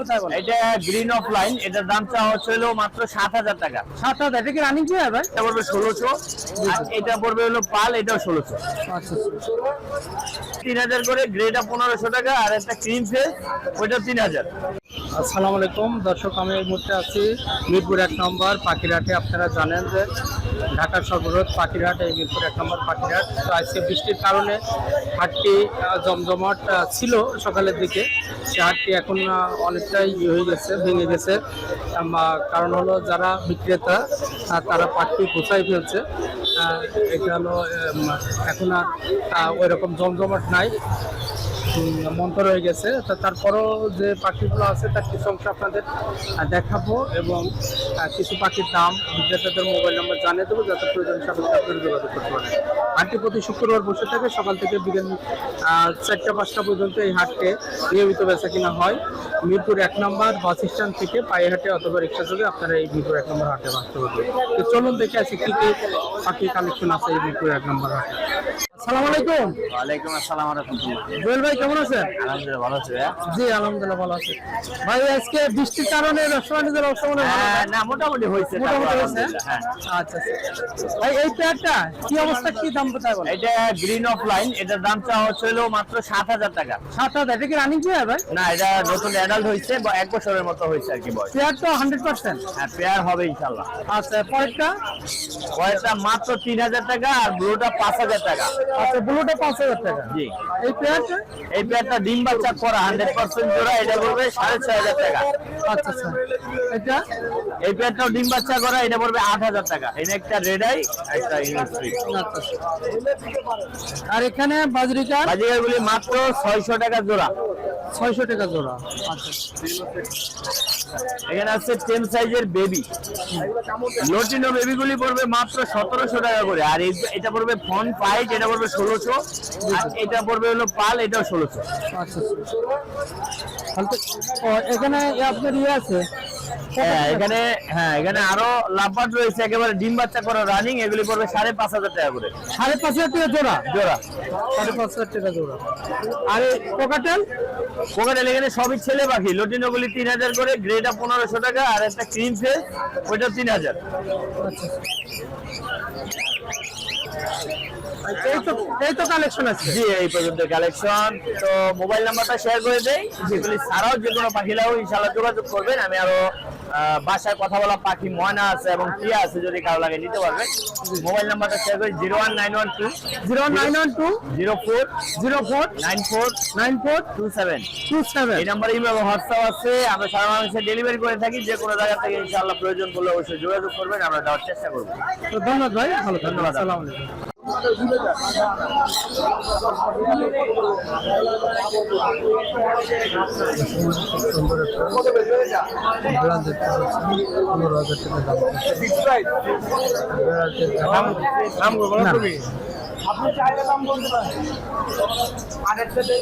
কোথায় বলেন? এটা গ্রিন অফলাইন, এটার দাম চাওয়া হচ্ছিল মাত্র 7,000 টাকা। 7,000। এটা কি রানিং কি ভাই? এটা পড়বে 1600, আর এটা পড়বে হলো পাল, এটাও 1600। আচ্ছা 3000 করে, গ্রেটা 1500 টাকা, আর একটা ক্রিম ফেস ওইটা 3000। আসসালামু আলাইকুম দর্শক, আমি এই মুহূর্তে আছি মিরপুর 1 নম্বর পাখিরহাটে। আপনারা জানেন যে ঢাকার সর্ববৃহৎ পাখিরহাট এই মিরপুর 1 নম্বর পাখিরহাট। তো আজকে বৃষ্টির কারণে হাটটি জমজমাট ছিল সকালের দিকে, সে হাটটি এখন অনেকটাই হয়ে গেছে, ভেঙে গেছে। কারণ হলো যারা বিক্রেতা তারা পাখি গোছাই ফেলছে। এটা হলো এখন আর ওই রকম জমজমাট নাই, মন্থর হয়ে গেছে। তারপরও যে পাখিগুলো আছে তার কিছু অংশ আপনাদের দেখাবো এবং কিছু পাখির দাম বিক্রেতাদের মোবাইল নাম্বার জানিয়ে দেবো, যাতে প্রয়োজন সাপেক্ষে আপনারা যোগাযোগ করতে পারেন। হাটটি প্রতি শুক্রবার বসে থাকে, সকাল থেকে বিকেল 4টা-5টা পর্যন্ত এই হাটে নিয়মিত বেচা কিনা হয়। মিরপুর 1 নম্বর বাস স্ট্যান্ড থেকে পায়েহাটে অথবা রিক্সা যোগে আপনারা এই মিরপুর 1 নম্বর হাটে আসতে পারবেন। তো চলুন দেখে আসি কি কি পাখি কালেকশন আছে এই মিরপুর 1 নম্বর হাটে। আসসালামু আলাইকুম। ওয়ালাইকুম আসসালাম ওয়া রাহমাতুল্লাহ। জুয়েল ভাই কেমন আছেন? আলহামদুলিল্লাহ ভালো আছে ভাইয়া। জি আলহামদুলিল্লাহ ভালো আছে ভাই। আজকে বৃষ্টির কারণে ব্যবসা বাণিজ্যের অবস্থা মনে হয় ভালো না, মোটামুটি হয়েছে। মোটামুটি হয়েছে। হ্যাঁ। আচ্ছা ভাই, এই পেয়ারটা কি অবস্থা, কি দাম কোথায় বলেন? এটা গ্রিন অফলাইন, এটার দাম চাওয়া হচ্ছিল মাত্র 7,000 টাকা। 7,000। এটা কি রানিং পেয়ার ভাই? না, এটা নতুন অ্যাডাল্ট হয়েছে, 1 বছরের মতো হয়েছে আর কি বয়স। পেয়ার তো 100%। হ্যাঁ, পেয়ার হবে ইনশাআল্লাহ। আচ্ছা পরেরটা? পয়সা মাত্র 3,000 টাকা, আর ব্লুটা 5,000 টাকা। আচ্ছা ব্লুটা 5,000 টাকা। জি। এই পেয়ারটা? এই পেয়ারটা ডিম বাচ্চা করা 100% জোড়া, এটা পড়বে 6,500 টাকা। আচ্ছা এটা? এই পেয়ারটাও ডিম বাচ্চা করা, এটা পড়বে 8,000 টাকা। এটা একটা রেড আই, একটা ইউনিসফ্রি। আচ্ছা। আর এখানে বাজরিকা? বাজিকারগুলি মাত্র 600 টাকা জোড়া। 600 টাকা জোড়া। আচ্ছা। এখানে আছে 10 সাইজের বেবি লটিনো, বেবিগুলি পড়বে মাত্র 1700 টাকা করে। আর এটা পড়বে ফন ফাইট, এটা পড়বে 1600, আর এটা পড়বে হলো পাল, এটাও 1600। আচ্ছা। এখানে আপনার আছে? এখানে আরো লাভবাট রয়েছে, একেবারে ডিম বাচ্চা করা রানিং, এগুলি পড়বে 5,500 টাকা করে। 5,500 টাকা জোড়া? জোড়া 5,500 টাকা জোড়া। আর এই কোকাটেল? কোকাটেল এখানে সবই ছেলে পাখি, লটিনো গুলি 3,000 করে, গ্রেটা 1500 টাকা, আর একটা ক্রিম ফেস ওইটা 3,000। এই তো কালেকশন আছে। জি, এই পর্যন্ত কালেকশন। তো মোবাইল নাম্বারটা শেয়ার করে দেই, যেগুলি ছাড়াও যে কোনো পাখি লাও ইনশাআল্লাহ যোগাযোগ করবেন। আমি আরো বাসায় কথা বলা পাখি ময়না আছে এবং টিয়া আছে, যদি কারো লাগে নিতে পারবেন। মোবাইল নাম্বারটা শেয়ার করি 01912 04 9427। এই নাম্বারে ইমেল হোয়াটসঅ্যাপ আছে। আমরা সারা বাংলাদেশে ডেলিভারি করে থাকি, যে কোনো জায়গা থেকে ইনশাআল্লাহ প্রয়োজন পড়লে অবশ্যই যোগাযোগ করবেন, আমরা দেওয়ার চেষ্টা করবো। তো ধন্যবাদ ভাই, ভালো ধন্যবাদ। আসসালামু আলাইকুম। আপনি চাইলে দাম বলতে পারেন। 8,000